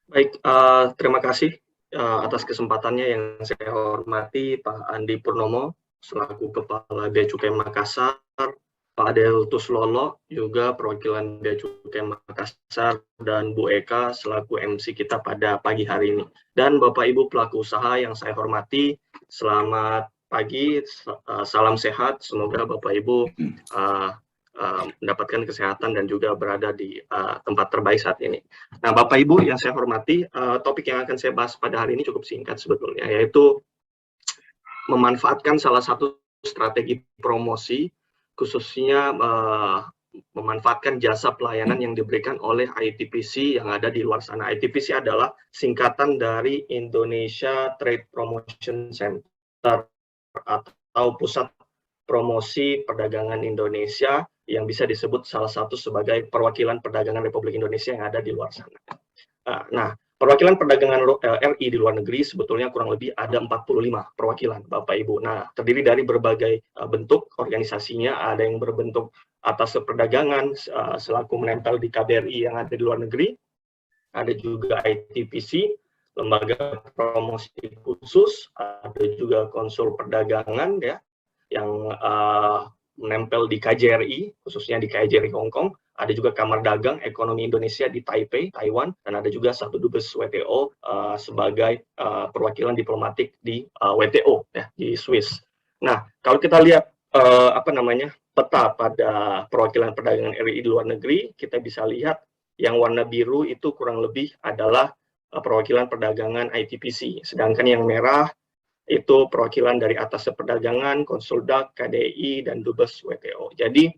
Baik, terima kasih atas kesempatannya. Yang saya hormati Pak Andi Purnomo selaku Kepala Bea Cukai Makassar, Pak Adel Tuslolo juga perwakilan Bea Cukai Makassar, dan Bu Eka selaku MC kita pada pagi hari ini. Dan Bapak Ibu pelaku usaha yang saya hormati, selamat pagi, salam sehat. Semoga Bapak Ibu mendapatkan kesehatan dan juga berada di tempat terbaik saat ini. Nah, Bapak Ibu yang saya hormati, topik yang akan saya bahas pada hari ini cukup singkat sebetulnya, yaitu memanfaatkan salah satu strategi promosi, khususnya memanfaatkan jasa pelayanan yang diberikan oleh ITPC yang ada di luar sana. ITPC adalah singkatan dari Indonesia Trade Promotion Center atau Pusat Promosi Perdagangan Indonesia, yang bisa disebut salah satu sebagai perwakilan perdagangan Republik Indonesia yang ada di luar sana. Nah, perwakilan perdagangan RI di luar negeri sebetulnya kurang lebih ada 45 perwakilan, Bapak Ibu. Nah, terdiri dari berbagai bentuk organisasinya, ada yang berbentuk atas perdagangan selaku menempel di KBRI yang ada di luar negeri, ada juga ITPC, lembaga promosi khusus, ada juga konsul perdagangan ya, yang menempel di KJRI, khususnya di KJRI Hong Kong, ada juga Kamar Dagang Ekonomi Indonesia di Taipei, Taiwan, dan ada juga satu dubes WTO sebagai perwakilan diplomatik di WTO ya, di Swiss. Nah, kalau kita lihat peta pada perwakilan perdagangan RI di luar negeri, kita bisa lihat yang warna biru itu kurang lebih adalah perwakilan perdagangan ITPC, sedangkan yang merah itu perwakilan dari atas perdagangan, Konsuldak, KDI, dan Dubes WTO. Jadi,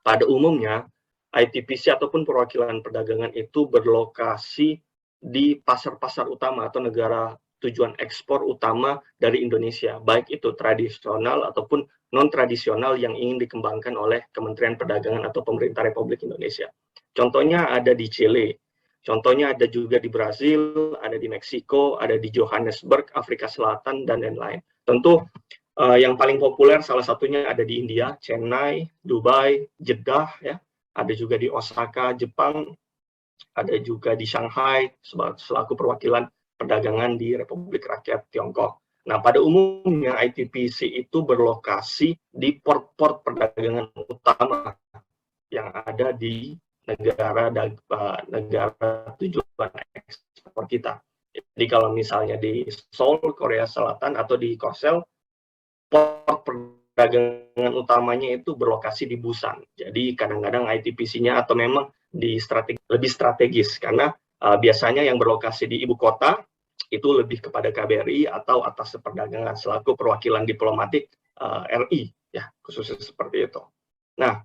pada umumnya, ITPC ataupun perwakilan perdagangan itu berlokasi di pasar-pasar utama atau negara tujuan ekspor utama dari Indonesia, baik itu tradisional ataupun non-tradisional yang ingin dikembangkan oleh Kementerian Perdagangan atau Pemerintah Republik Indonesia. Contohnya ada di Chile, contohnya ada juga di Brasil, ada di Meksiko, ada di Johannesburg, Afrika Selatan, dan lain-lain. Tentu yang paling populer salah satunya ada di India, Chennai, Dubai, Jeddah, ya. Ada juga di Osaka, Jepang, ada juga di Shanghai selaku perwakilan perdagangan di Republik Rakyat Tiongkok. Nah, pada umumnya ITPC itu berlokasi di port-port perdagangan utama yang ada di negara tujuan ekspor kita. Jadi kalau misalnya di Seoul, Korea Selatan, atau di Korsel, port perdagangan utamanya itu berlokasi di Busan. Jadi kadang-kadang ITPC-nya atau memang lebih strategis, karena biasanya yang berlokasi di ibu kota itu lebih kepada KBRI atau atas perdagangan selaku perwakilan diplomatik RI, ya, khususnya seperti itu. Nah,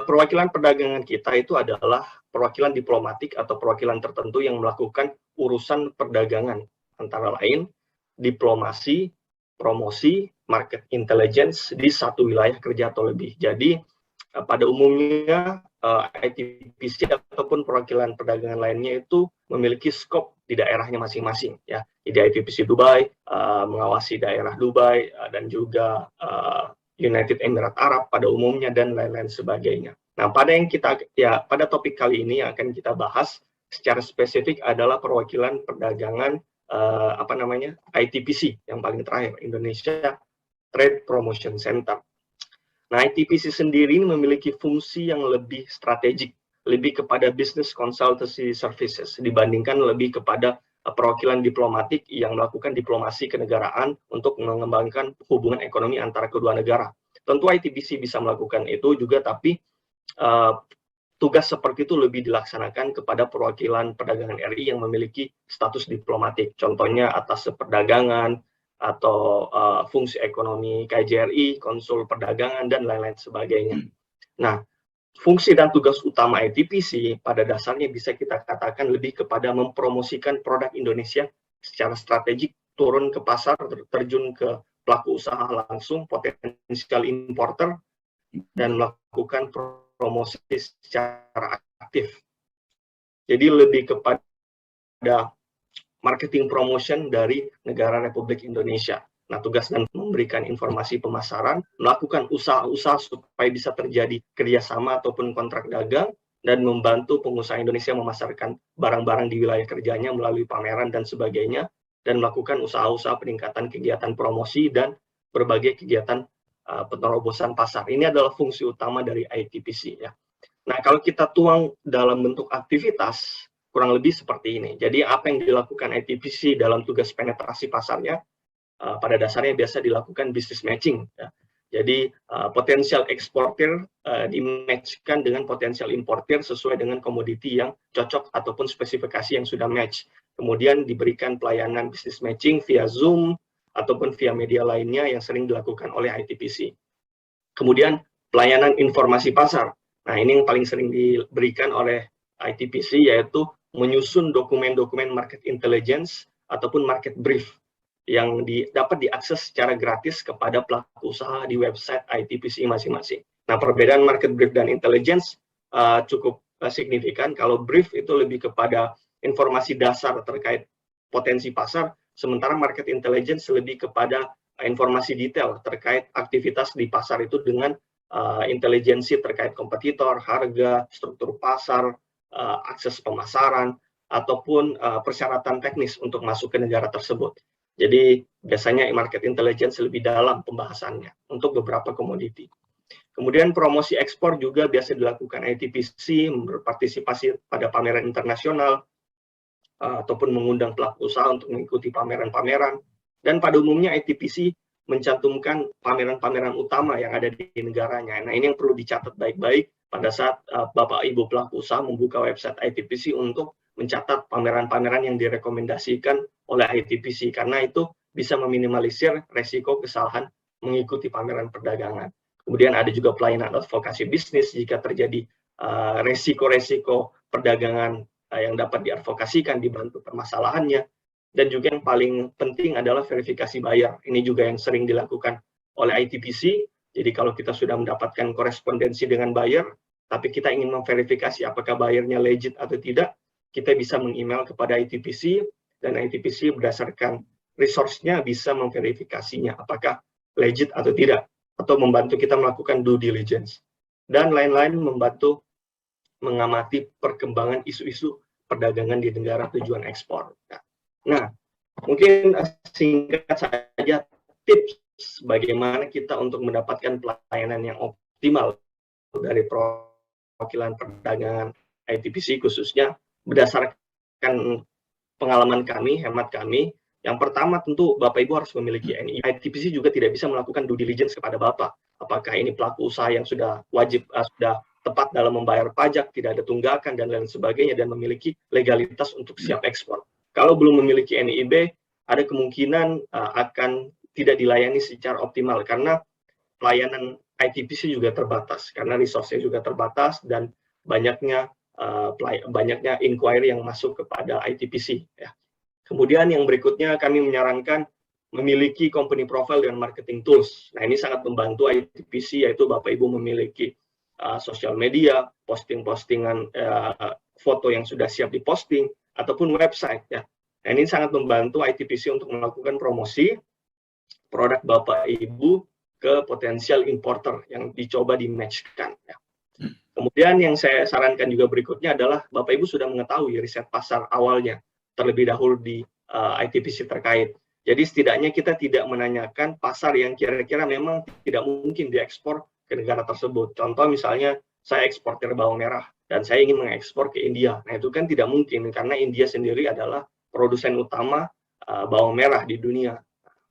perwakilan perdagangan kita itu adalah perwakilan diplomatik atau perwakilan tertentu yang melakukan urusan perdagangan, antara lain diplomasi, promosi, market intelligence di satu wilayah kerja atau lebih. Jadi pada umumnya ITPC ataupun perwakilan perdagangan lainnya itu memiliki skop di daerahnya masing-masing, ya. Jadi ITPC Dubai mengawasi daerah Dubai dan juga United Emirat Arab pada umumnya, dan lain-lain sebagainya. Nah, pada topik kali ini yang akan kita bahas secara spesifik adalah perwakilan perdagangan ITPC yang paling terakhir, Indonesia Trade Promotion Center. Nah, ITPC sendiri ini memiliki fungsi yang lebih strategik, lebih kepada business consultancy services dibandingkan lebih kepada perwakilan diplomatik yang melakukan diplomasi kenegaraan untuk mengembangkan hubungan ekonomi antara kedua negara. Tentu ITPC bisa melakukan itu juga, tapi tugas seperti itu lebih dilaksanakan kepada perwakilan perdagangan RI yang memiliki status diplomatik. Contohnya atas perdagangan atau fungsi ekonomi KJRI, konsul perdagangan, dan lain-lain sebagainya. Nah, fungsi dan tugas utama ITPC pada dasarnya bisa kita katakan lebih kepada mempromosikan produk Indonesia secara strategik, turun ke pasar, terjun ke pelaku usaha langsung, potensial importer, dan melakukan promosi secara aktif. Jadi lebih kepada marketing promotion dari negara Republik Indonesia. Nah, tugas dan memberikan informasi pemasaran, melakukan usaha-usaha supaya bisa terjadi kerjasama ataupun kontrak dagang, dan membantu pengusaha Indonesia memasarkan barang-barang di wilayah kerjanya melalui pameran dan sebagainya, dan melakukan usaha-usaha peningkatan kegiatan promosi dan berbagai kegiatan penerobosan pasar. Ini adalah fungsi utama dari ITPC ya. Nah, kalau kita tuang dalam bentuk aktivitas, kurang lebih seperti ini. Jadi apa yang dilakukan ITPC dalam tugas penetrasi pasarnya, pada dasarnya biasa dilakukan business matching ya. Jadi potensial eksportir di-match-kan dengan potensial importir sesuai dengan komoditi yang cocok ataupun spesifikasi yang sudah match. Kemudian diberikan pelayanan business matching via Zoom ataupun via media lainnya yang sering dilakukan oleh ITPC. Kemudian pelayanan informasi pasar. Nah, ini yang paling sering diberikan oleh ITPC, yaitu menyusun dokumen-dokumen market intelligence ataupun market brief yang dapat diakses secara gratis kepada pelaku usaha di website ITPC masing-masing. Nah, perbedaan market brief dan intelligence cukup signifikan. Kalau brief itu lebih kepada informasi dasar terkait potensi pasar, sementara market intelligence lebih kepada informasi detail terkait aktivitas di pasar itu dengan intelijensi terkait kompetitor, harga, struktur pasar, akses pemasaran, ataupun persyaratan teknis untuk masuk ke negara tersebut. Jadi biasanya market intelligence lebih dalam pembahasannya untuk beberapa komoditi. Kemudian promosi ekspor juga biasa dilakukan ITPC, berpartisipasi pada pameran internasional, ataupun mengundang pelaku usaha untuk mengikuti pameran-pameran. Dan pada umumnya ITPC mencantumkan pameran-pameran utama yang ada di negaranya. Nah, ini yang perlu dicatat baik-baik pada saat Bapak Ibu pelaku usaha membuka website ITPC untuk mencatat pameran-pameran yang direkomendasikan oleh ITPC, karena itu bisa meminimalisir resiko kesalahan mengikuti pameran perdagangan. Kemudian ada juga pelayanan advokasi bisnis jika terjadi resiko-resiko perdagangan yang dapat diadvokasikan, dibantu permasalahannya. Dan juga yang paling penting adalah verifikasi bayar. Ini juga yang sering dilakukan oleh ITPC. Jadi kalau kita sudah mendapatkan korespondensi dengan buyer, tapi kita ingin memverifikasi apakah bayarnya legit atau tidak, kita bisa meng-email kepada ITPC, dan ITPC berdasarkan resource-nya bisa memverifikasinya apakah legit atau tidak, atau membantu kita melakukan due diligence. Dan lain-lain membantu mengamati perkembangan isu-isu perdagangan di negara tujuan ekspor. Nah, mungkin singkat saja tips bagaimana kita untuk mendapatkan pelayanan yang optimal dari perwakilan perdagangan ITPC, khususnya berdasarkan pengalaman kami, hemat kami. Yang pertama tentu Bapak Ibu harus memiliki NIB. ITPC juga tidak bisa melakukan due diligence kepada Bapak. Apakah ini pelaku usaha yang sudah wajib, sudah tepat dalam membayar pajak, tidak ada tunggakan, dan lain sebagainya, dan memiliki legalitas untuk siap ekspor. Kalau belum memiliki NIB, ada kemungkinan akan tidak dilayani secara optimal, karena pelayanan ITPC juga terbatas, karena resource-nya juga terbatas, dan banyaknya inquiry yang masuk kepada ITPC. Ya. Kemudian yang berikutnya, kami menyarankan memiliki company profile dan marketing tools. Nah, ini sangat membantu ITPC, yaitu Bapak Ibu memiliki sosial media, posting-postingan foto yang sudah siap diposting, ataupun website. Ya. Nah, ini sangat membantu ITPC untuk melakukan promosi produk Bapak Ibu ke potensial importer yang dicoba di-match-kan. Ya. Kemudian yang saya sarankan juga berikutnya adalah Bapak Ibu sudah mengetahui riset pasar awalnya terlebih dahulu di ITPC terkait. Jadi setidaknya kita tidak menanyakan pasar yang kira-kira memang tidak mungkin diekspor ke negara tersebut. Contoh misalnya saya eksportir bawang merah dan saya ingin mengekspor ke India. Nah, itu kan tidak mungkin karena India sendiri adalah produsen utama bawang merah di dunia.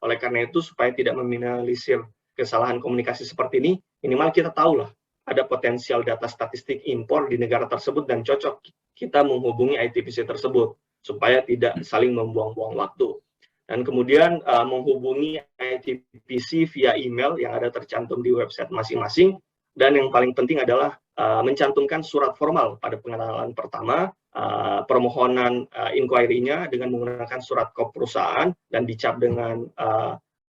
Oleh karena itu, supaya tidak meminimalisir kesalahan komunikasi seperti ini, minimal kita tahulah ada potensial data statistik impor di negara tersebut dan cocok kita menghubungi ITPC tersebut supaya tidak saling membuang-buang waktu. Dan kemudian menghubungi ITPC via email yang ada tercantum di website masing-masing. Dan yang paling penting adalah mencantumkan surat formal pada pengenalan pertama, permohonan inquiry-nya dengan menggunakan surat kop perusahaan dan dicap dengan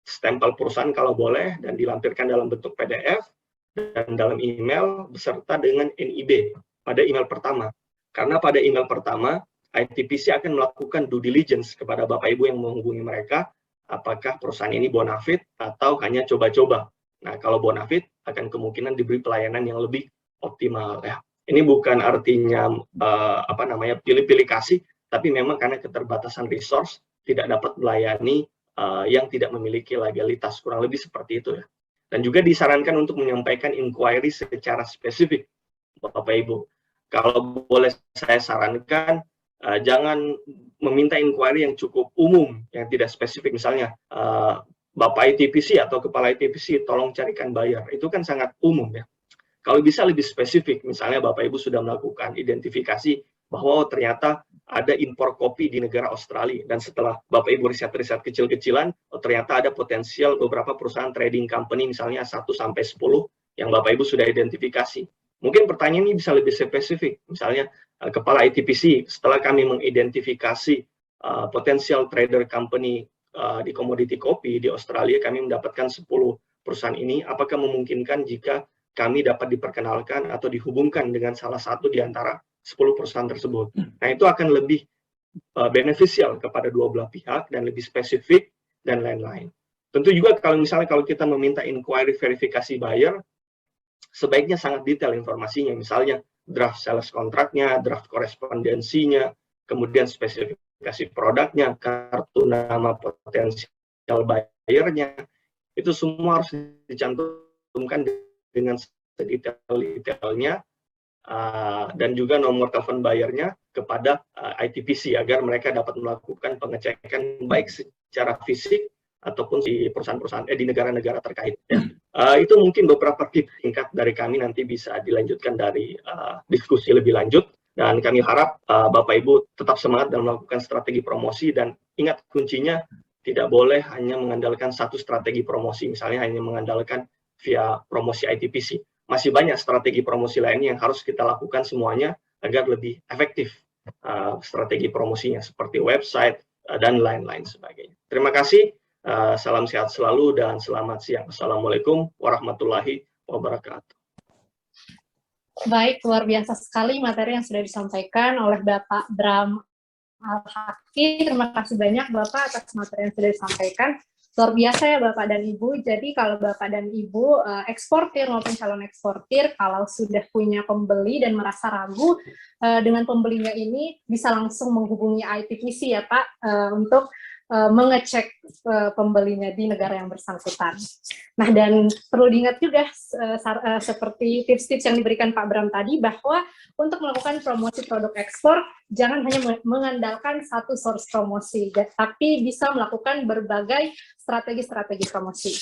stempel perusahaan kalau boleh, dan dilampirkan dalam bentuk PDF dan dalam email beserta dengan NIB pada email pertama. Karena pada email pertama, ITPC akan melakukan due diligence kepada Bapak Ibu yang menghubungi mereka, apakah perusahaan ini bonafit atau hanya coba-coba. Nah, kalau bonafit akan kemungkinan diberi pelayanan yang lebih optimal. Ya. Ini bukan artinya pilih-pilih kasih, tapi memang karena keterbatasan resource tidak dapat melayani yang tidak memiliki legalitas, kurang lebih seperti itu ya. Dan juga disarankan untuk menyampaikan inquiry secara spesifik, Bapak Ibu. Kalau boleh saya sarankan, jangan meminta inquiry yang cukup umum, yang tidak spesifik. Misalnya, Bapak ITPC atau Kepala ITPC, tolong carikan buyer. Itu kan sangat umum ya. Kalau bisa lebih spesifik, misalnya Bapak Ibu sudah melakukan identifikasi bahwa ternyata ada impor kopi di negara Australia, dan setelah Bapak Ibu riset-riset kecil-kecilan, ternyata ada potensial beberapa perusahaan trading company, misalnya 1 sampai 10 yang Bapak Ibu sudah identifikasi. Mungkin pertanyaan ini bisa lebih spesifik, misalnya Kepala ITPC, setelah kami mengidentifikasi potensial trader company di komoditi kopi di Australia, kami mendapatkan 10 perusahaan ini, apakah memungkinkan jika kami dapat diperkenalkan atau dihubungkan dengan salah satu di antara 10 perusahaan tersebut. Nah, itu akan lebih beneficial kepada dua belah pihak dan lebih spesifik dan lain-lain. Tentu juga kalau kita meminta inquiry verifikasi buyer, sebaiknya sangat detail informasinya, misalnya draft sales kontraknya, draft korespondensinya, kemudian spesifikasi produknya, kartu nama potensial buyernya, itu semua harus dicantumkan dengan sedetail-detailnya, dan juga nomor telepon bayarnya kepada ITPC agar mereka dapat melakukan pengecekan baik secara fisik ataupun di perusahaan-perusahaan di negara-negara terkait. Ya. Itu mungkin beberapa tips singkat dari kami, nanti bisa dilanjutkan dari diskusi lebih lanjut, dan kami harap Bapak Ibu tetap semangat dalam melakukan strategi promosi, dan ingat kuncinya tidak boleh hanya mengandalkan satu strategi promosi, misalnya hanya mengandalkan via promosi ITPC. Masih banyak strategi promosi lainnya yang harus kita lakukan semuanya agar lebih efektif strategi promosinya, seperti website dan lain-lain sebagainya. Terima kasih, salam sehat selalu dan selamat siang. Assalamualaikum warahmatullahi wabarakatuh. Baik, luar biasa sekali materi yang sudah disampaikan oleh Bapak Bram Al-Haki. Terima kasih banyak Bapak atas materi yang sudah disampaikan. Luar biasa ya Bapak dan Ibu. Jadi kalau Bapak dan Ibu eksportir maupun calon eksportir, kalau sudah punya pembeli dan merasa ragu dengan pembelinya ini, bisa langsung menghubungi ITPC ya Pak, untuk mengecek pembelinya di negara yang bersangkutan. Nah, dan perlu diingat juga seperti tips-tips yang diberikan Pak Bram tadi, bahwa untuk melakukan promosi produk ekspor, jangan hanya mengandalkan satu source promosi, tapi bisa melakukan berbagai strategi-strategi promosi.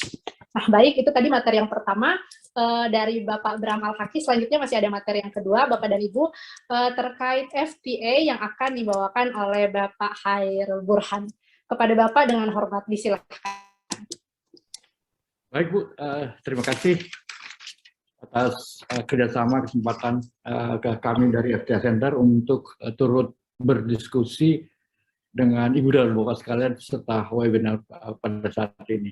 Nah, baik, itu tadi materi yang pertama dari Bapak Bram Al-Haki. Selanjutnya masih ada materi yang kedua, Bapak dan Ibu, terkait FTA yang akan dibawakan oleh Bapak Hairul Burhan. Kepada Bapak dengan hormat disilakan. Baik Bu, terima kasih atas kerjasama kesempatan ke kami dari FTA Center untuk turut berdiskusi dengan Ibu dan Bapak sekalian serta webinar pada saat ini.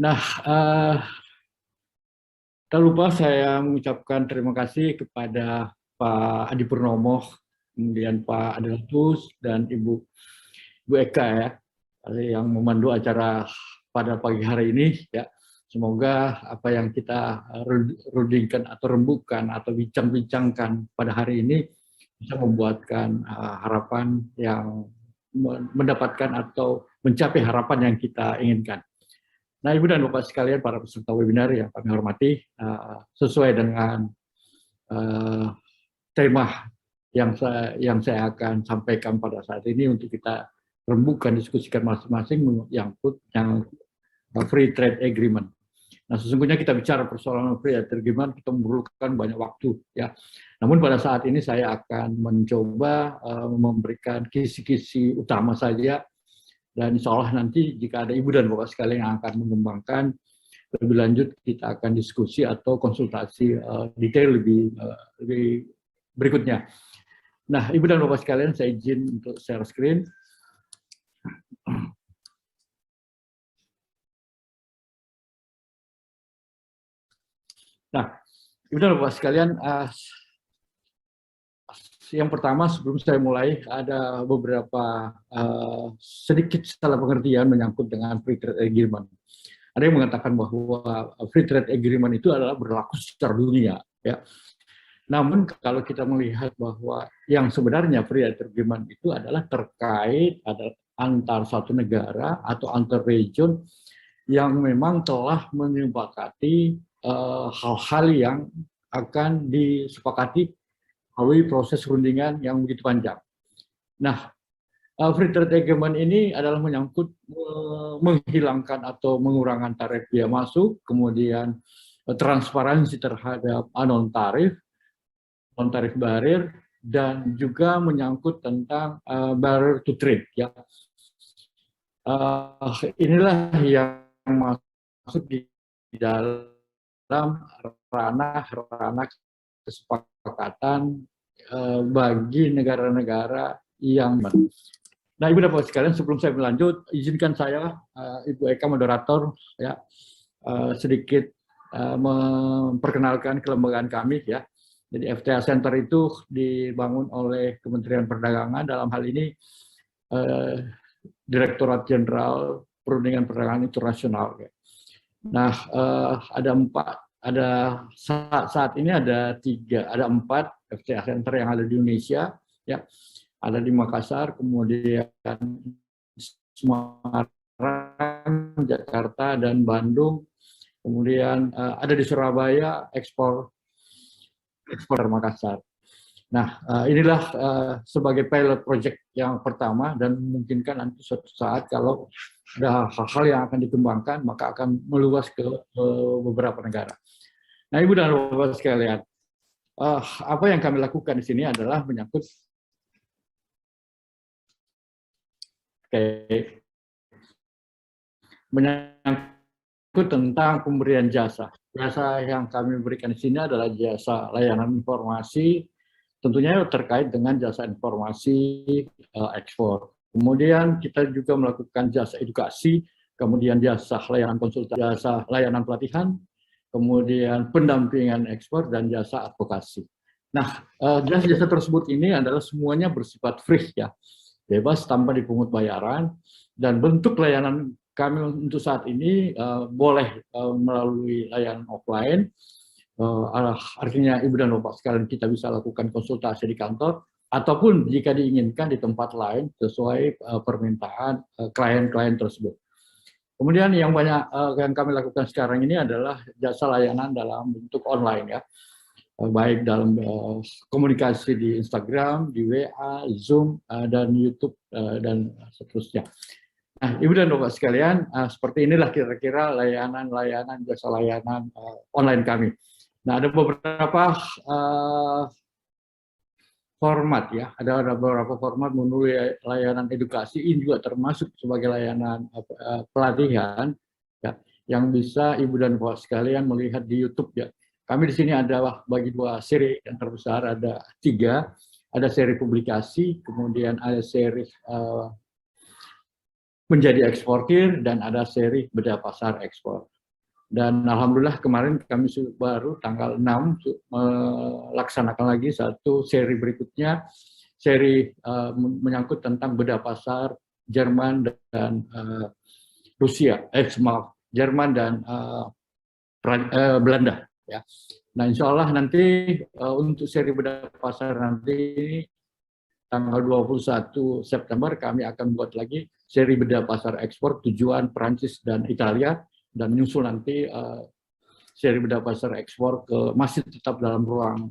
Nah, tak lupa saya mengucapkan terima kasih kepada Pak Adi Purnomo, kemudian Pak Adelatus dan Ibu Eka ya, yang memandu acara pada pagi hari ini ya. Semoga apa yang kita rundingkan atau rembukan atau bincang-bincangkan pada hari ini bisa membuatkan harapan yang mendapatkan atau mencapai harapan yang kita inginkan. Nah, Ibu dan Bapak sekalian, para peserta webinar yang kami hormati, sesuai dengan tema yang saya akan sampaikan pada saat ini untuk kita rembukan, diskusikan masing-masing yang free trade agreement. Nah, sesungguhnya kita bicara persoalan free trade agreement, kita memerlukan banyak waktu ya. Namun pada saat ini saya akan mencoba memberikan kisi-kisi utama saja, dan insya Allah nanti jika ada Ibu dan Bapak sekalian yang akan mengembangkan lebih lanjut, kita akan diskusi atau konsultasi detail lebih berikutnya. Nah, Ibu dan Bapak sekalian, saya izin untuk share screen. Nah, Ibu dan Bapak sekalian, yang pertama sebelum saya mulai ada beberapa sedikit salah pengertian menyangkut dengan free trade agreement. Ada yang mengatakan bahwa free trade agreement itu adalah berlaku secara dunia, ya. Namun kalau kita melihat bahwa yang sebenarnya free trade agreement itu adalah terkait antar satu negara atau antar region yang memang telah menyepakati hal-hal yang akan disepakati melalui proses rundingan yang begitu panjang. Nah, free trade agreement ini adalah menyangkut menghilangkan atau mengurangi tarif biaya masuk, kemudian transparansi terhadap non-tarif barrier, dan juga menyangkut tentang barrier to trade. Ya. Inilah yang masuk di dalam ranah kesepakatan bagi negara-negara yang Nah, Ibu dan Bapak sekalian, sebelum saya berlanjut, izinkan saya, Ibu Eka moderator, ya, sedikit memperkenalkan kelembagaan kami, ya. Jadi FTA Center itu dibangun oleh Kementerian Perdagangan, dalam hal ini Direktorat Jenderal Perundingan Perdagangan Internasional. Ya. Nah, saat ini ada 4 FTA Center yang ada di Indonesia, ya. Ada di Makassar, kemudian Semarang, Jakarta, dan Bandung. Kemudian ada di Surabaya, ekspor Makassar. Nah, inilah sebagai pilot project yang pertama, dan memungkinkan nanti suatu saat kalau ada hal-hal yang akan dikembangkan, maka akan meluas ke beberapa negara. Nah, Ibu dan Bapak sekalian, apa yang kami lakukan di sini adalah menyangkut tentang pemberian jasa. Jasa yang kami berikan di sini adalah jasa layanan informasi, tentunya terkait dengan jasa informasi ekspor. Kemudian kita juga melakukan jasa edukasi, kemudian jasa layanan konsultasi, jasa layanan pelatihan, kemudian pendampingan ekspor, dan jasa advokasi. Nah, jasa-jasa tersebut ini adalah semuanya bersifat free, ya, bebas tanpa dipungut bayaran, dan bentuk layanan kami untuk saat ini boleh melalui layanan offline, artinya Ibu dan Bapak sekalian kita bisa lakukan konsultasi di kantor, ataupun jika diinginkan di tempat lain sesuai permintaan klien-klien tersebut. Kemudian yang banyak yang kami lakukan sekarang ini adalah jasa layanan dalam bentuk online, ya. Baik dalam komunikasi di Instagram, di WA, Zoom, dan YouTube, dan seterusnya. Nah, Ibu dan Bapak sekalian, seperti inilah kira-kira layanan jasa layanan online kami. Nah, ada beberapa format, ya, ada beberapa format melalui layanan edukasi, ini juga termasuk sebagai layanan pelatihan, ya, yang bisa Ibu dan Bapak sekalian melihat di YouTube, ya. Kami di sini ada bagi 2 seri yang terbesar, ada 3, ada seri publikasi, kemudian ada seri menjadi eksportir, dan ada seri bedah pasar ekspor. Dan alhamdulillah kemarin kami baru tanggal 6 melaksanakan lagi satu seri berikutnya, seri menyangkut tentang bedah pasar Jerman dan Rusia, Jerman dan Belanda. Ya. Nah, insya Allah nanti untuk seri bedah pasar nanti tanggal 21 September kami akan buat lagi seri bedah pasar ekspor tujuan Perancis dan Italia, dan menyusul nanti seri bedah pasar ekspor masih tetap dalam ruang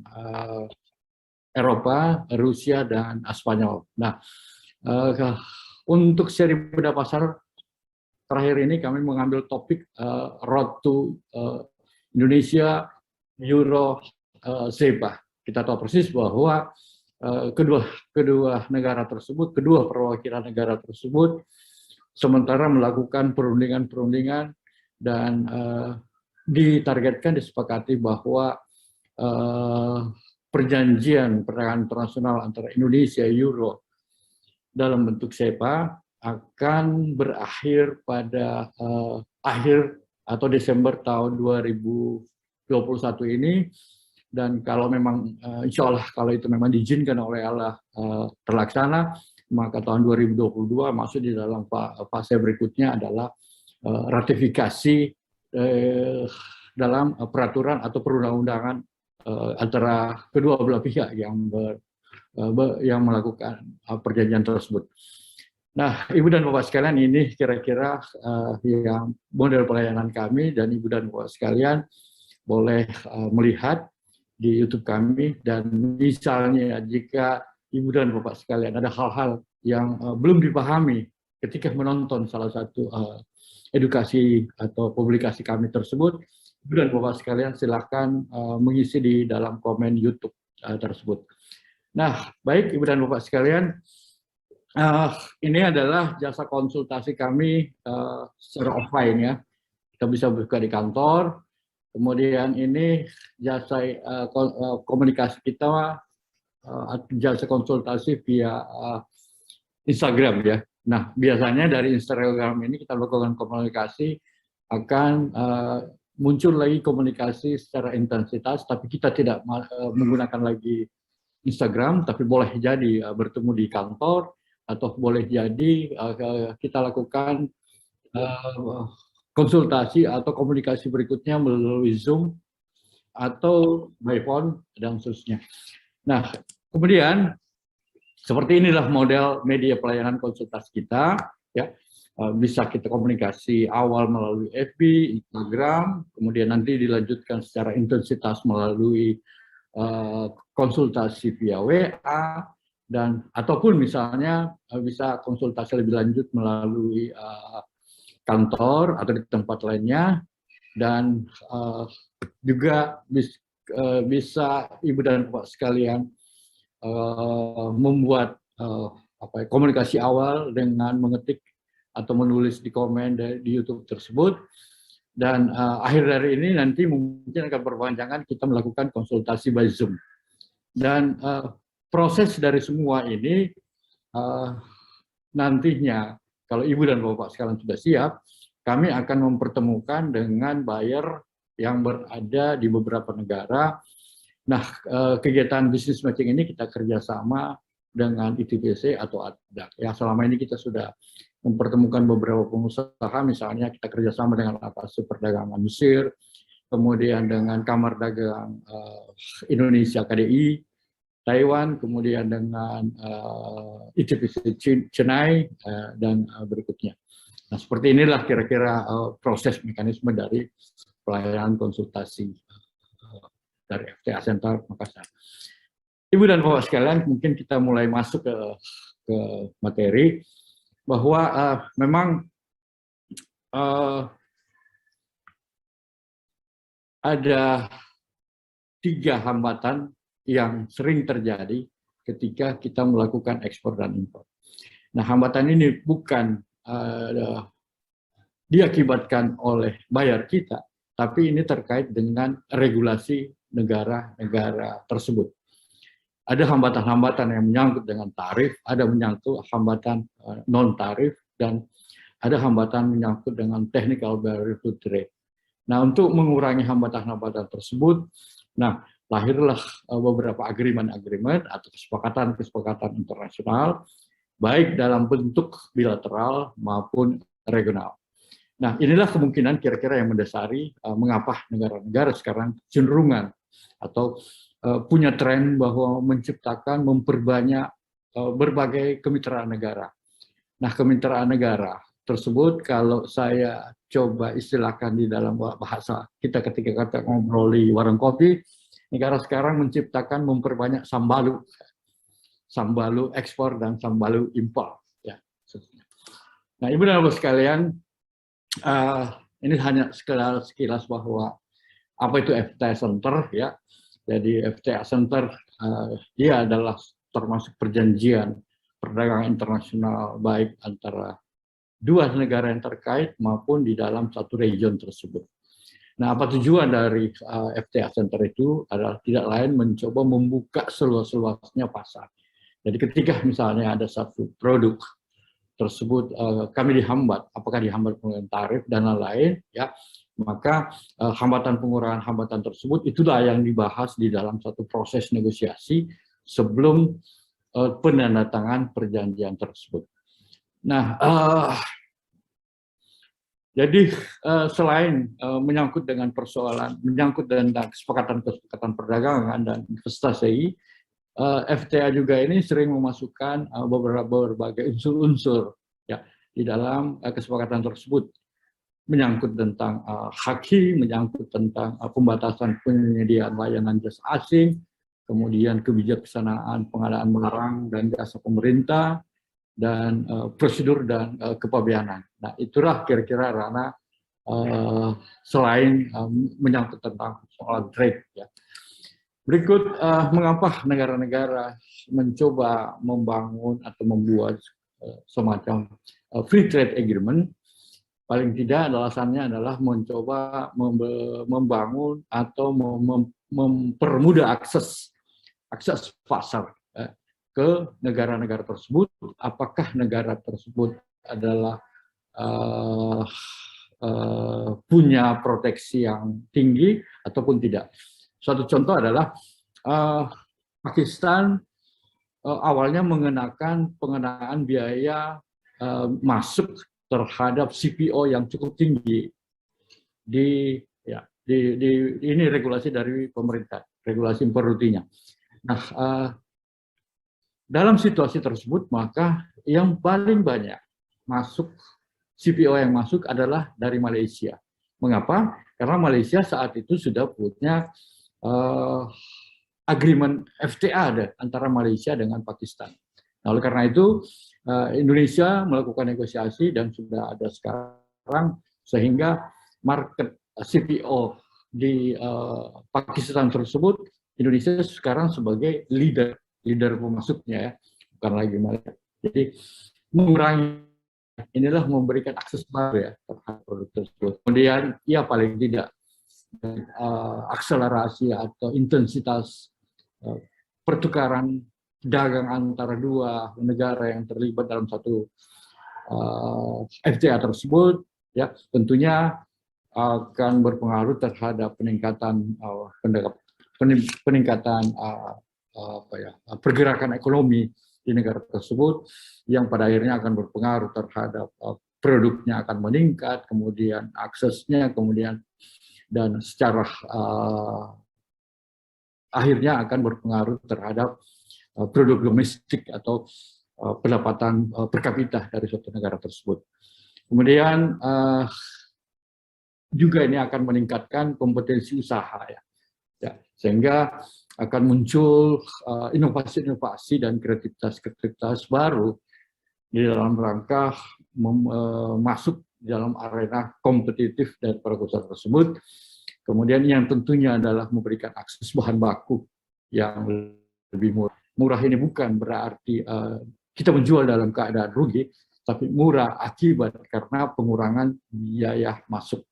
Eropa, Rusia, dan Spanyol. Nah, untuk seri bedah pasar terakhir ini kami mengambil topik Road to Indonesia Euro SEPA. Kita tahu persis bahwa kedua negara tersebut, kedua perwakilan negara tersebut sementara melakukan perundingan dan ditargetkan disepakati bahwa perjanjian perdagangan internasional antara Indonesia Euro dalam bentuk SEPA akan berakhir pada akhir atau Desember tahun 2021 ini, dan kalau memang insya Allah kalau itu memang diizinkan oleh Allah terlaksana, maka tahun 2022 masuk di dalam fase berikutnya adalah ratifikasi dalam peraturan atau perundang-undangan antara kedua belah pihak yang melakukan perjanjian tersebut. Nah, Ibu dan Bapak sekalian, ini kira-kira yang model pelayanan kami, dan Ibu dan Bapak sekalian boleh melihat di YouTube kami. Dan misalnya jika Ibu dan Bapak sekalian ada hal-hal yang belum dipahami ketika menonton salah satu edukasi atau publikasi kami tersebut, Ibu dan Bapak sekalian silakan mengisi di dalam komen YouTube tersebut. Nah, baik Ibu dan Bapak sekalian, ini adalah jasa konsultasi kami secara offline ya. Kita bisa buka di kantor. Kemudian ini jasa komunikasi kita, jasa konsultasi via Instagram ya. Nah, biasanya dari Instagram ini kita lakukan komunikasi, akan muncul lagi komunikasi secara intensitas, tapi kita tidak menggunakan lagi Instagram, tapi boleh jadi bertemu di kantor, atau boleh jadi kita lakukan konsultasi atau komunikasi berikutnya melalui Zoom atau by phone dan seterusnya. Nah, kemudian seperti inilah model media pelayanan konsultasi kita, ya. Bisa kita komunikasi awal melalui FB, Instagram, kemudian nanti dilanjutkan secara intensitas melalui konsultasi via WA, dan ataupun misalnya bisa konsultasi lebih lanjut melalui kantor atau di tempat lainnya, dan juga bisa Ibu dan Bapak sekalian membuat komunikasi awal dengan mengetik atau menulis di komen di YouTube tersebut, dan akhir dari ini nanti mungkin akan berpanjangan kita melakukan konsultasi by Zoom. Dan proses dari semua ini nantinya kalau Ibu dan Bapak sekalian sudah siap, kami akan mempertemukan dengan buyer yang berada di beberapa negara. Nah, kegiatan bisnis matching ini kita kerjasama dengan ITBC atau ADAC. Ya, selama ini kita sudah mempertemukan beberapa pengusaha, misalnya kita kerjasama dengan Atassi Perdagangan Mesir, kemudian dengan Kamar Dagang Indonesia KDI, Taiwan, kemudian dengan ITBC Chennai, dan berikutnya. Nah, seperti inilah kira-kira proses mekanisme dari pelayanan konsultasi dari FTA Center Makassar. Ibu dan Bapak sekalian, mungkin kita mulai masuk ke materi, bahwa memang ada 3 hambatan yang sering terjadi ketika kita melakukan ekspor dan impor. Nah, hambatan ini bukan diakibatkan oleh buyer kita, tapi ini terkait dengan regulasi negara-negara tersebut. Ada hambatan-hambatan yang menyangkut dengan tarif, ada menyangkut hambatan non-tarif, dan ada hambatan menyangkut dengan technical barrier to trade. Nah, untuk mengurangi hambatan-hambatan tersebut, nah, lahirlah beberapa agreement atau kesepakatan internasional, baik dalam bentuk bilateral maupun regional. Nah, inilah kemungkinan kira-kira yang mendasari mengapa negara-negara sekarang cenderungan atau punya tren bahwa menciptakan, memperbanyak berbagai kemitraan negara. Nah, kemitraan negara tersebut kalau saya coba istilahkan di dalam bahasa kita ketika kita ngobrol di warung kopi, negara sekarang menciptakan, memperbanyak sambalu ekspor dan sambalu impor. Ya. Nah, Ibu dan Bapak sekalian, ini hanya sekilas bahwa apa itu FTA Center, ya. Jadi FTA Center dia adalah termasuk perjanjian perdagangan internasional baik antara 2 negara yang terkait maupun di dalam satu region tersebut. Nah, apa tujuan dari FTA Center itu adalah tidak lain mencoba membuka seluas-luasnya pasar. Jadi ketika misalnya ada satu produk tersebut kami dihambat, apakah dihambat oleh tarif dan lain-lain, ya, maka hambatan pengurangan hambatan tersebut itulah yang dibahas di dalam satu proses negosiasi sebelum penandatangan perjanjian tersebut. Nah, Jadi selain menyangkut dengan persoalan, menyangkut tentang kesepakatan perdagangan dan investasi, FTA juga ini sering memasukkan berbagai unsur-unsur ya di dalam kesepakatan tersebut, menyangkut tentang haki, menyangkut tentang pembatasan penyediaan layanan jasa asing, kemudian kebijaksanaan pengadaan barang dan jasa pemerintah, dan prosedur dan kepabeanan. Nah, itulah kira-kira ranah selain menyangkut tentang soal trade. Ya. Berikut, mengapa negara-negara mencoba membangun atau membuat semacam free trade agreement? Paling tidak alasannya adalah mencoba membangun atau mempermudah akses pasar ke negara-negara tersebut. Apakah negara tersebut adalah punya proteksi yang tinggi ataupun tidak. Suatu contoh adalah Pakistan awalnya pengenaan biaya masuk terhadap CPO yang cukup tinggi. Ini regulasi dari pemerintah, regulasi perutinya. Nah, dalam situasi tersebut maka yang paling banyak masuk CPO yang masuk adalah dari Malaysia. Mengapa? Karena Malaysia saat itu sudah punya agreement FTA antara Malaysia dengan Pakistan. Nah, oleh karena itu Indonesia melakukan negosiasi dan sudah ada sekarang sehingga market CPO di Pakistan tersebut Indonesia sekarang sebagai leader pemasuknya ya, bukan lagi Malaysia. Jadi mengurangi inilah memberikan akses baru ya terhadap produk tersebut. Kemudian ya paling tidak akselerasi atau intensitas pertukaran dagang antara dua negara yang terlibat dalam satu FTA tersebut ya tentunya akan berpengaruh terhadap peningkatan pergerakan ekonomi di negara tersebut yang pada akhirnya akan berpengaruh terhadap produknya akan meningkat, kemudian aksesnya, kemudian dan secara akhirnya akan berpengaruh terhadap produk domestik atau pendapatan per kapita dari suatu negara tersebut. Kemudian juga ini akan meningkatkan kompetensi usaha ya, sehingga akan muncul inovasi-inovasi dan kreativitas baru di dalam rangka masuk dalam arena kompetitif dari perusahaan tersebut. Kemudian yang tentunya adalah memberikan akses bahan baku yang lebih murah. Murah ini bukan berarti kita menjual dalam keadaan rugi, tapi murah akibat karena pengurangan biaya masuk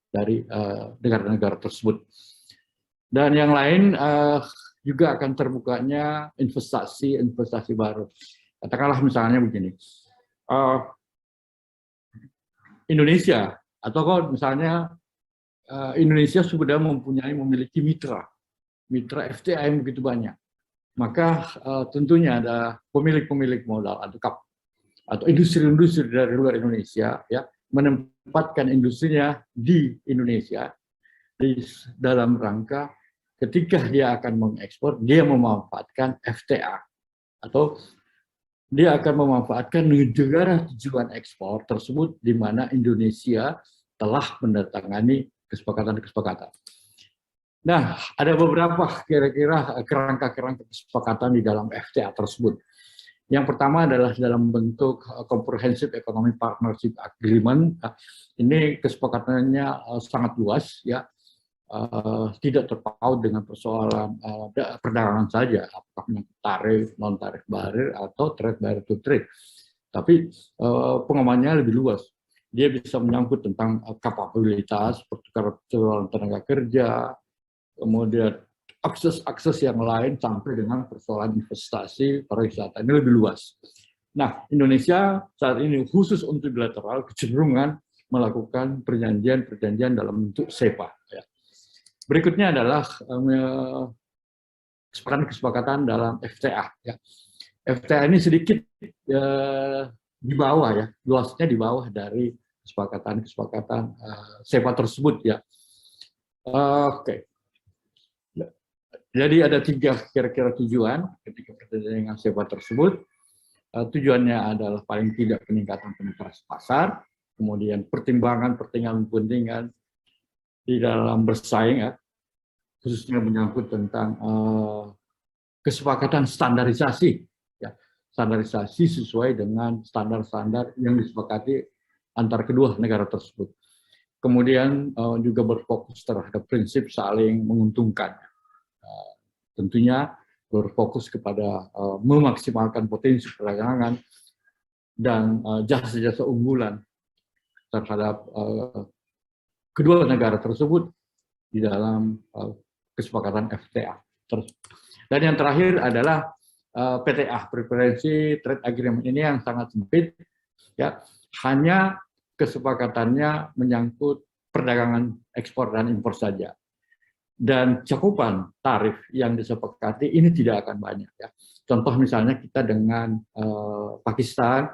dari negara-negara tersebut. Dan yang lain juga akan terbukanya investasi baru. Katakanlah misalnya begini, Indonesia atau kalau misalnya Indonesia sudah memiliki mitra FTA yang begitu banyak, maka tentunya ada pemilik modal atau industri-industri dari luar Indonesia ya menempatkan industrinya di Indonesia dalam rangka ketika dia akan mengekspor, dia memanfaatkan FTA atau dia akan memanfaatkan negara tujuan ekspor tersebut di mana Indonesia telah menandatangani kesepakatan. Nah, ada beberapa kira-kira kerangka-kerangka kesepakatan di dalam FTA tersebut. Yang pertama adalah dalam bentuk Comprehensive Economic Partnership Agreement. Ini kesepakatannya sangat luas, ya, tidak terpaut dengan persoalan perdagangan saja, apakah tarif, non-tarif barir, atau trade barrier to trade. Tapi pengamannya lebih luas. Dia bisa menyangkut tentang kapabilitas, pertukaran tenaga kerja, kemudian akses yang lain sampai dengan persoalan investasi, pariwisata. Ini lebih luas. Nah, Indonesia saat ini khusus untuk bilateral kecenderungan melakukan perjanjian dalam bentuk SEPA. Ya. Berikutnya adalah kesepakatan dalam FTA. Ya. FTA ini sedikit di bawah, ya, luasnya di bawah dari kesepakatan SEPA tersebut ya. Oke. Jadi ada 3 kira-kira tujuan ketika perjanjian dengan SEPA tersebut. Tujuannya adalah paling tidak peningkatan penetrasi pasar, kemudian pertimbangan kepentingan di dalam bersaing ya, khususnya menyangkut tentang kesepakatan standarisasi ya, standarisasi sesuai dengan standar-standar yang disepakati antar kedua negara tersebut. Kemudian juga berfokus terhadap prinsip saling menguntungkan. Tentunya berfokus kepada memaksimalkan potensi perdagangan dan jasa-jasa unggulan terhadap kedua negara tersebut di dalam kesepakatan FTA. Dan yang terakhir adalah PTA, Preferensi Trade Agreement, ini yang sangat sempit, ya, hanya kesepakatannya menyangkut perdagangan ekspor dan impor saja. Dan cakupan tarif yang disepakati ini tidak akan banyak. Ya. Contoh misalnya kita dengan Pakistan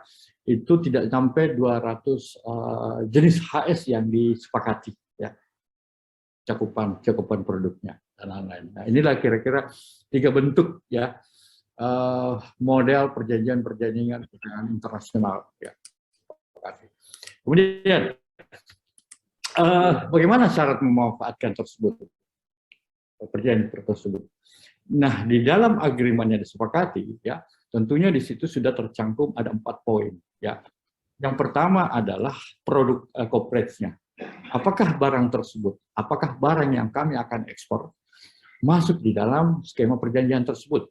itu tidak sampai 200 jenis HS yang disepakati, ya. cakupan produknya dan lain-lain. Nah, inilah kira-kira 3 bentuk ya model perjanjian internasional. Ya. Kemudian bagaimana syarat memanfaatkan perjanjian tersebut? Nah, di dalam agreement yang disepakati, ya, tentunya di situ sudah tercantum ada 4 poin. Ya. Yang pertama adalah produk coverage-nya. Apakah barang tersebut, apakah barang yang kami akan ekspor masuk di dalam skema perjanjian tersebut?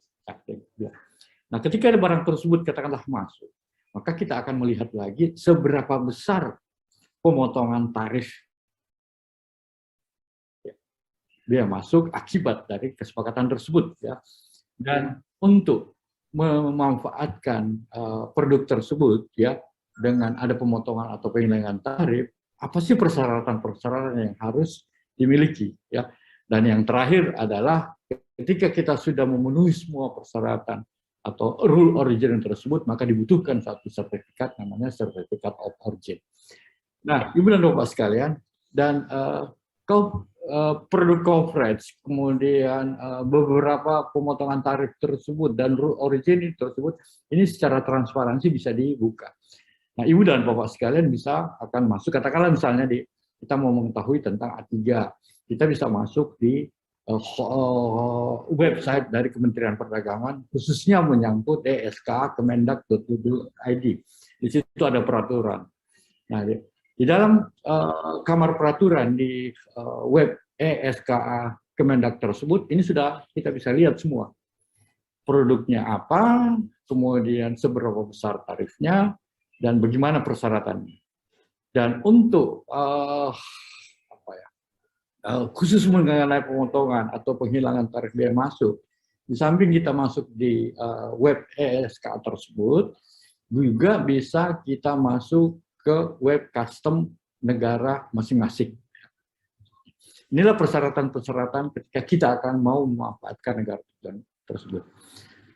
Nah, ketika ada barang tersebut katakanlah masuk, maka kita akan melihat lagi seberapa besar pemotongan tarif dia masuk akibat dari kesepakatan tersebut, ya. Dan untuk memanfaatkan produk tersebut, ya, dengan ada pemotongan atau penghilangan tarif, apa sih persyaratan-persyaratan yang harus dimiliki, ya. Dan yang terakhir adalah ketika kita sudah memenuhi semua persyaratan atau rule origin tersebut, maka dibutuhkan satu sertifikat namanya Certificate of Origin. Nah, Ibu dan Bapak sekalian, dan produk coverage, kemudian beberapa pemotongan tarif tersebut dan rule origin tersebut, ini secara transparansi bisa dibuka. Nah, Ibu dan Bapak sekalian bisa akan masuk, katakanlah misalnya kita mau mengetahui tentang A3, kita bisa masuk di website dari Kementerian Perdagangan, khususnya menyangkut eska.kemendak.id. Di situ ada peraturan. Nah, di dalam kamar peraturan di web ESKA Kemendak tersebut, ini sudah kita bisa lihat semua. Produknya apa, kemudian seberapa besar tarifnya, dan bagaimana persyaratannya. Dan untuk khusus mengenai pemotongan atau penghilangan tarif biaya masuk, di samping kita masuk di web ESKA tersebut, juga bisa kita masuk ke web custom negara masing-masing. Inilah persyaratan-persyaratan ketika kita akan mau memanfaatkan negara tersebut.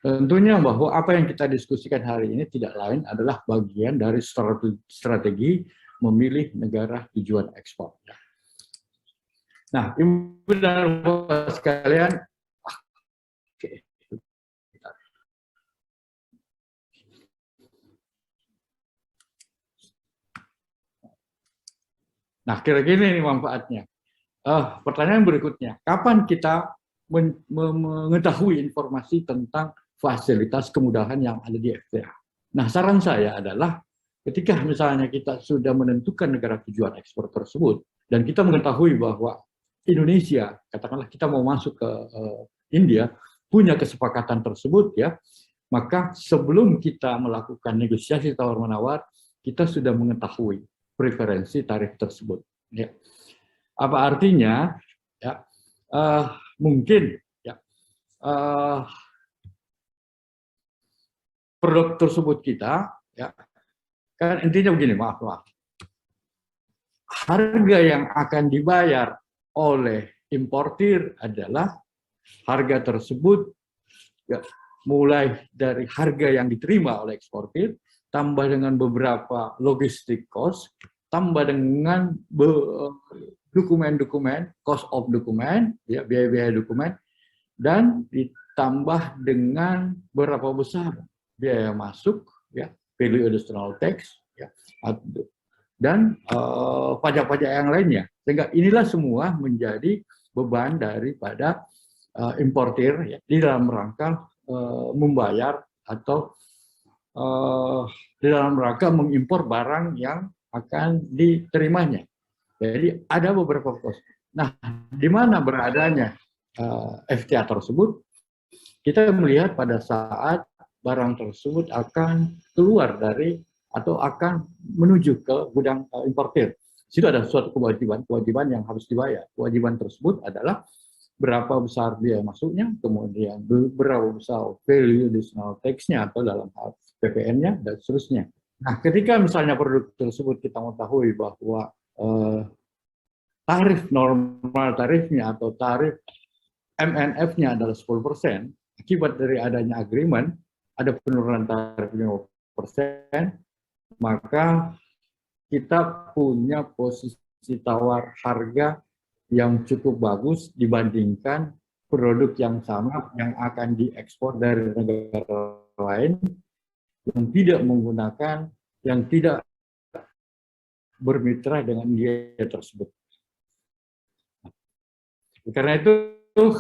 Tentunya bahwa apa yang kita diskusikan hari ini tidak lain adalah bagian dari strategi memilih negara tujuan ekspor. Nah, Ibu dan Bapak sekalian, nah, kira-kira ini manfaatnya. Pertanyaan berikutnya, kapan kita mengetahui informasi tentang fasilitas kemudahan yang ada di FTA? Nah, saran saya adalah ketika misalnya kita sudah menentukan negara tujuan ekspor tersebut, dan kita mengetahui bahwa Indonesia, katakanlah kita mau masuk ke India, punya kesepakatan tersebut, ya, maka sebelum kita melakukan negosiasi tawar-menawar, kita sudah mengetahui preferensi tarif tersebut. Ya. Apa artinya? Ya, mungkin ya, produk tersebut kita, ya, kan intinya begini, maaf, harga yang akan dibayar oleh importir adalah harga tersebut, ya, mulai dari harga yang diterima oleh eksportir, tambah dengan beberapa logistik cost, tambah dengan dokumen-dokumen, cost of dokumen, ya, biaya-biaya dokumen, dan ditambah dengan berapa besar biaya masuk, ya, value additional tax, ya, dan pajak-pajak yang lainnya. Sehingga inilah semua menjadi beban daripada importir, ya, di dalam rangka membayar atau di dalam rangka mengimpor barang yang akan diterimanya. Jadi ada beberapa kos. Nah, di mana beradanya FTA tersebut? Kita melihat pada saat barang tersebut akan keluar dari atau akan menuju ke gudang importir. Situ ada suatu kewajiban yang harus dibayar. Kewajiban tersebut adalah berapa besar biaya masuknya, kemudian berapa besar value additional tax-nya atau dalam hal PPN-nya, dan seterusnya. Nah, ketika misalnya produk tersebut kita mengetahui bahwa tarif normal tarifnya atau tarif MNF-nya adalah 10%, akibat dari adanya agreement, ada penurunan tarif 5%, maka kita punya posisi tawar harga yang cukup bagus dibandingkan produk yang sama yang akan diekspor dari negara lain yang tidak menggunakan, yang tidak bermitra dengan dia tersebut. Karena itu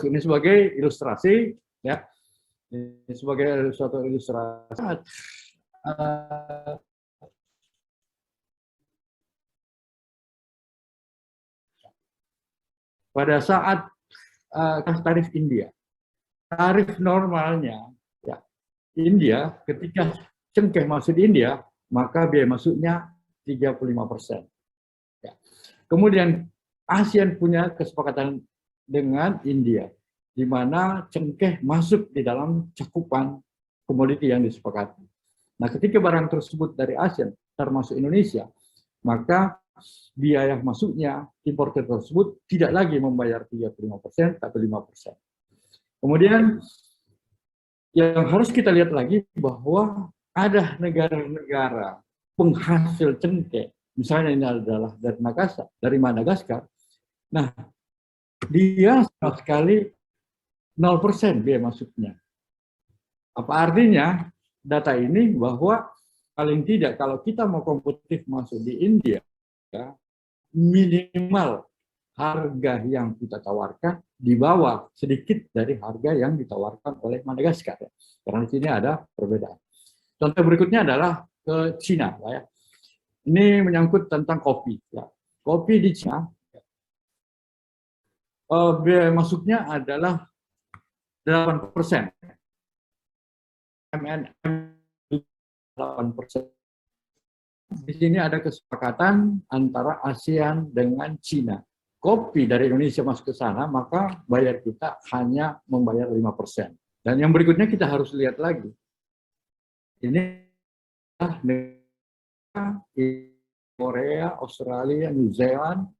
ini sebagai ilustrasi, ya, ini sebagai suatu ilustrasi. Pada saat tarif India, tarif normalnya, ya, India ketika cengkeh masuk di India, maka biaya masuknya 35%. Ya. Kemudian ASEAN punya kesepakatan dengan India, di mana cengkeh masuk di dalam cakupan komoditi yang disepakati. Nah, ketika barang tersebut dari ASEAN, termasuk Indonesia, maka biaya masuknya importer tersebut tidak lagi membayar 35%, tapi 5%. Kemudian yang harus kita lihat lagi bahwa ada negara-negara penghasil cengkeh, misalnya ini adalah dari Madagaskar. Nah, dia sama sekali 0% biaya masuknya. Apa artinya data ini? Bahwa paling tidak kalau kita mau kompetitif masuk di India, ya, minimal harga yang kita tawarkan di bawah sedikit dari harga yang ditawarkan oleh Madagaskar. Ya. Karena di sini ada perbedaan. Contoh berikutnya adalah ke Cina. Ya. Ini menyangkut tentang kopi. Ya. Kopi di Cina, biaya masuknya adalah 8%. MNM 8%. Di sini ada kesepakatan antara ASEAN dengan Cina. Kopi dari Indonesia masuk ke sana, maka bayar kita hanya membayar 5%. Dan yang berikutnya kita harus lihat lagi. Ini negara Korea, Australia, New Zealand,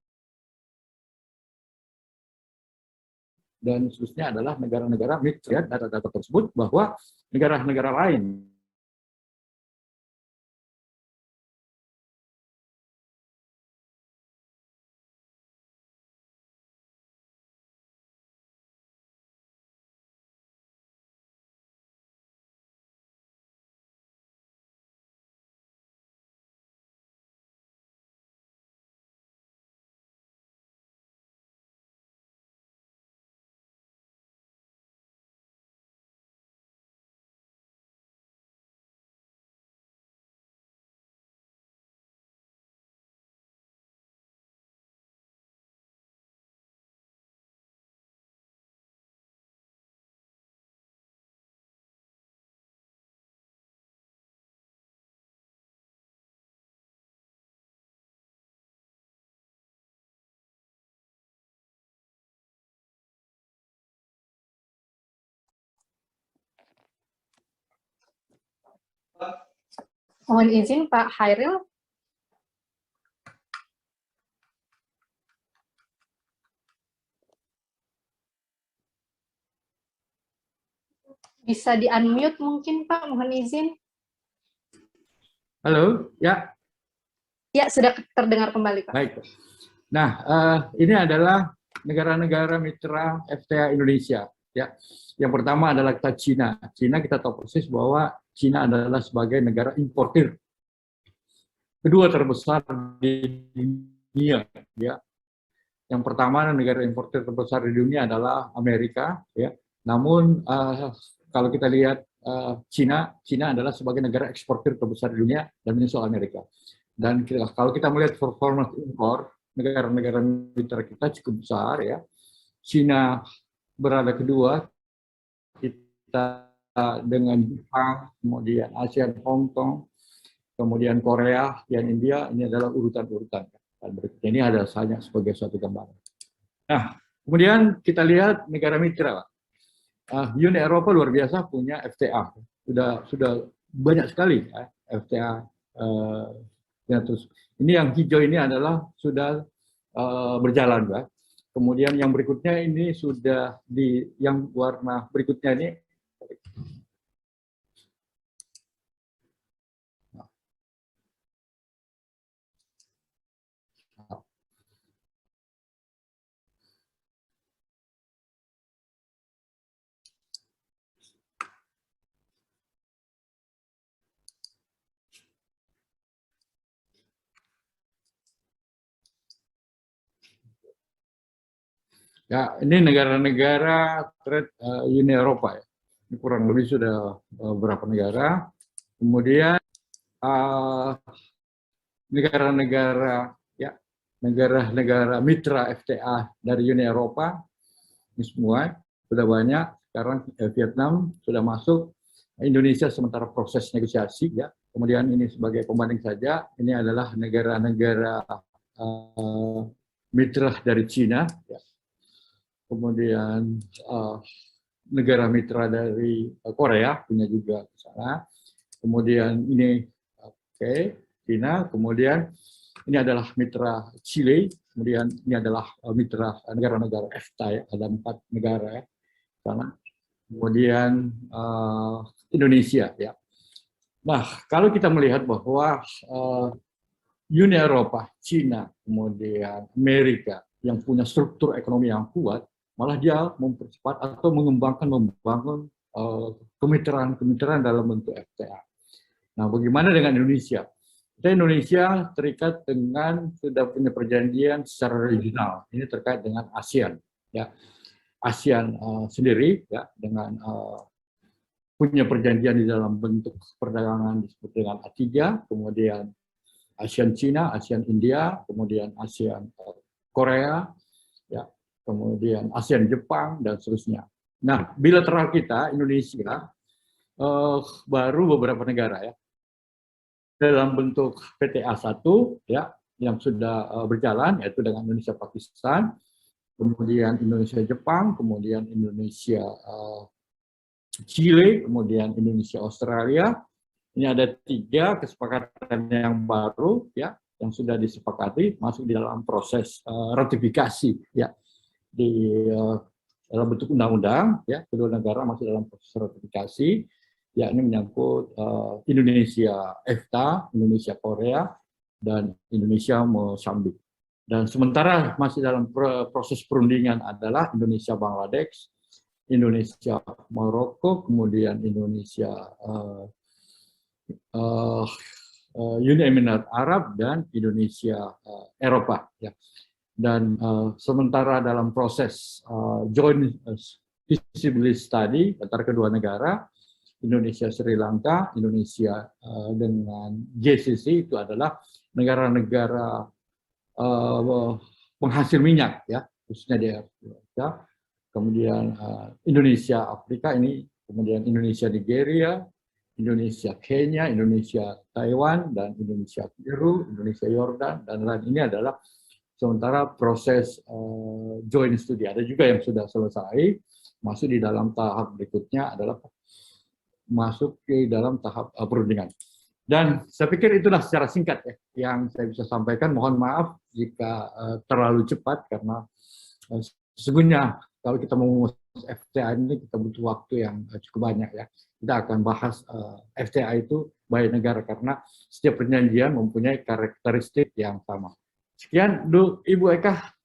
dan seterusnya adalah negara-negara mitra. Data-data tersebut bahwa negara-negara lain Mohon izin Pak Hairil. Bisa di-unmute mungkin Pak, mohon izin. Halo, ya. Ya, sudah terdengar kembali, Pak. Baik. Nah, ini adalah negara-negara mitra FTA Indonesia. Ya, yang pertama adalah kita Cina. Cina kita tahu persis bahwa Cina adalah sebagai negara importir kedua terbesar di dunia. Ya, yang pertama negara importir terbesar di dunia adalah Amerika. Ya, namun kalau kita lihat Cina adalah sebagai negara eksportir terbesar di dunia dan menyusul Amerika. Dan kalau kita melihat performance impor negara-negara mitra kita cukup besar ya. Cina berada kedua, kita dengan Jepang, kemudian ASEAN, Hong Kong, kemudian Korea, dan India, ini adalah urutan-urutan. Dan berikutnya ini ada hanya sebagai suatu gambaran. Nah, kemudian kita lihat negara mitra. Uni Eropa luar biasa punya FTA. Sudah banyak sekali ya, FTA. Ya, terus ini yang hijau ini adalah sudah berjalan, Pak. Kemudian yang berikutnya ini sudah yang warna berikutnya ini ya, ini negara-negara trade Uni Eropa ya. Ini kurang lebih sudah beberapa negara. Kemudian negara-negara ya, negara-negara mitra FTA dari Uni Eropa ini semua sudah banyak. Sekarang Vietnam sudah masuk, Indonesia sementara proses negosiasi ya. Kemudian ini sebagai pembanding saja, ini adalah negara-negara mitra dari Cina ya. Kemudian negara mitra dari Korea punya juga ke sana. Kemudian ini Cina, kemudian ini adalah mitra Chile, kemudian ini adalah mitra negara-negara EFTA ya, ada 4 negara ya. Sana. Kemudian Indonesia ya. Nah, kalau kita melihat bahwa Uni Eropa, Cina, kemudian Amerika yang punya struktur ekonomi yang kuat, malah dia mempercepat atau membangun kemitraan dalam bentuk FTA. Nah, bagaimana dengan Indonesia? Indonesia terikat dengan sudah punya perjanjian secara regional. Ini terkait dengan ASEAN. Ya, ASEAN sendiri ya dengan punya perjanjian di dalam bentuk perdagangan disebut dengan A3, kemudian ASEAN Cina, ASEAN India, kemudian ASEAN Korea, ya, kemudian ASEAN Jepang, dan seterusnya. Nah, bilateral kita, Indonesia, baru beberapa negara ya, dalam bentuk PTA 1, ya, yang sudah berjalan, yaitu dengan Indonesia Pakistan, kemudian Indonesia Jepang, kemudian Indonesia Chile, kemudian Indonesia Australia. Ini ada 3 kesepakatan yang baru, ya, yang sudah disepakati masuk di dalam proses ratifikasi, ya, di dalam bentuk undang-undang, ya, kedua negara masih dalam proses ratifikasi, ya, ini menyangkut Indonesia EFTA, Indonesia Korea, dan Indonesia Mozambik. Dan sementara masih dalam proses perundingan adalah Indonesia Bangladesh, Indonesia Maroko, kemudian Indonesia Uni Emirat Arab, dan Indonesia Eropa. Ya. Dan sementara dalam proses joint feasibility study antara kedua negara, Indonesia Sri Lanka, Indonesia dengan GCC itu adalah negara-negara penghasil minyak, ya, khususnya di Afrika. Kemudian Indonesia Afrika ini, kemudian Indonesia Nigeria, Indonesia Kenya, Indonesia Taiwan, dan Indonesia Peru, Indonesia Yordan, dan lain. Ini adalah sementara proses joint study. Ada juga yang sudah selesai, masuk di dalam tahap berikutnya adalah masuk ke dalam tahap perundingan. Dan saya pikir itulah secara singkat ya yang saya bisa sampaikan. Mohon maaf jika terlalu cepat, karena sesungguhnya kalau kita mau FTA ini kita butuh waktu yang cukup banyak ya. Kita akan bahas FTA itu by negara karena setiap perjanjian mempunyai karakteristik yang sama. Sekian, Ibu Eka.